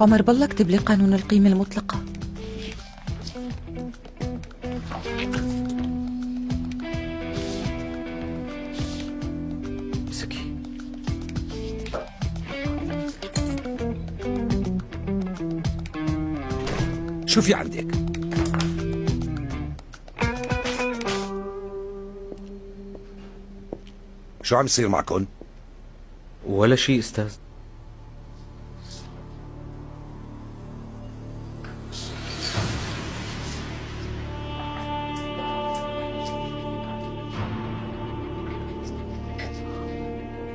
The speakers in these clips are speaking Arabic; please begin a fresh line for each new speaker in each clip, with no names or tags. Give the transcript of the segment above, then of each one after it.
عمر بالله اكتب لي قانون القيمة المطلقة.
مسكي.
شو في عندك؟ شو عم يصير معكم؟
ولا شيء استاذ.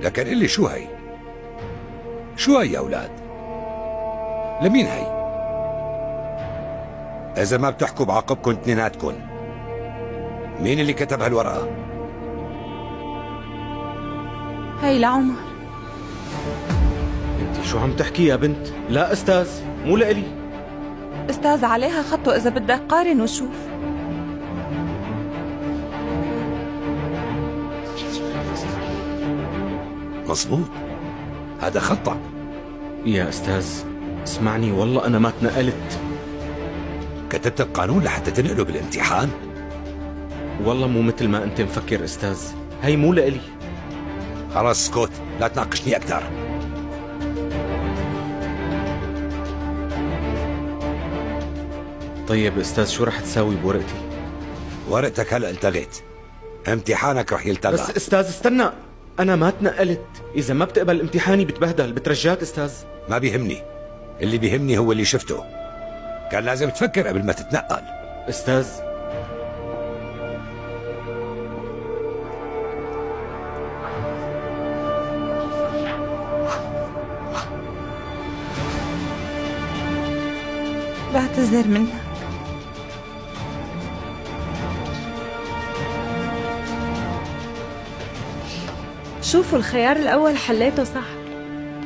لكن قل لي شو هي؟ شو هي يا أولاد؟ لمين هي؟ إذا ما بتحكوا بعاقبكم اثنيناتكم. مين اللي كتب هالورقة؟
هي لعمر.
انت شو عم تحكي يا بنت؟ لا استاذ، مو لإلي.
استاذ عليها خطه، إذا بدك قارن وشوف.
مظبوط، هذا خطأ.
يا استاذ اسمعني، والله انا ما تنقلت.
كتبت القانون لحتى تنقله بالامتحان؟
والله مو مثل ما انت مفكر استاذ، هي مو لإلي.
خلاص اسكت، لا تناقشني أكثر.
طيب استاذ شو رح تساوي بورقتي؟
ورقتك هلا التغت، امتحانك رح يلتغى.
بس استاذ استنى، انا ما تنقلت. اذا ما بتقبل امتحاني بتبهدل، بترجاك استاذ.
ما بيهمني، اللي بيهمني هو اللي شفته. كان لازم تفكر قبل ما تتنقل.
استاذ
بعتذر منك.
شوفوا الخيار الأول حليته صح،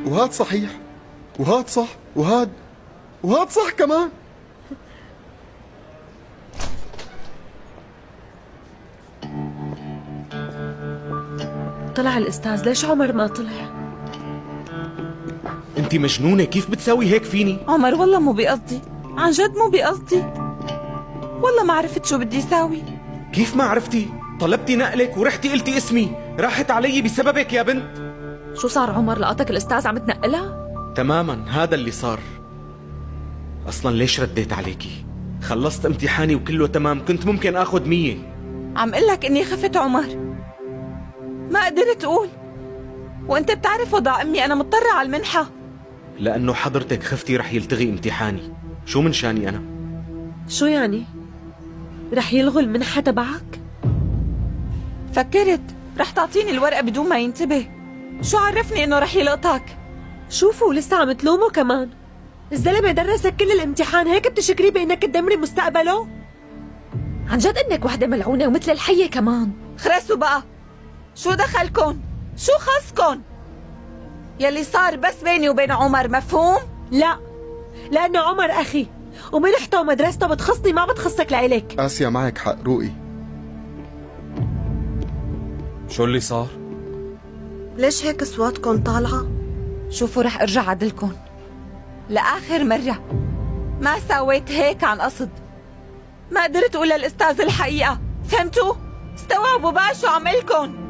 وهاد صحيح، وهاد صح، وهاد صح كمان.
طلع الأستاذ، ليش عمر ما طلع؟
انت مجنونة، كيف بتساوي هيك فيني؟
عمر والله مو بقصدي، عن جد مو بقصدي. والله ما عرفت شو بدي ساوي.
كيف ما عرفتي؟ طلبتي نقلك ورحتي قلتي اسمي، راحت علي بسببك يا بنت.
شو صار عمر؟ لقطك الأستاذ عم تنقلها؟
تماما هذا اللي صار. اصلا ليش رديت عليكي؟ خلصت امتحاني وكله تمام، كنت ممكن اخذ 100.
عم قلك اني خفت عمر، ما قدرت اقول. وانت بتعرف وضع امي، انا مضطرة على المنحة.
لانه حضرتك خفتي رح يلتغي امتحاني. شو من شاني انا؟
شو يعني؟ رح يلغوا المنحة تبعك؟
فكرت رح تعطيني الورقة بدون ما ينتبه. شو عرفني انه رح يلقطك؟
شوفوا لسه عم تلومه كمان. الزلمة درسك كل الامتحان، هيك بتشكريه بانك تدمري مستقبله؟ عن جد انك وحدة ملعونة ومثل الحية كمان.
خرسوا بقى، شو دخلكن؟ شو خصكن؟ يلي صار بس بيني وبين عمر، مفهوم؟
لا، لأنه عمر أخي ومنحته ومدرسته بتخصني، ما بتخصك لإلك.
آسيا معك حق روقي.
شو اللي صار؟
ليش هيك اصواتكم طالعة؟
شوفوا رح ارجع عدلكن لآخر مرة، ما سويت هيك عن قصد. ما قدرت اقول للأستاذ الحقيقة، فهمتوا؟ استوعبوا بقى شو عم قلكن.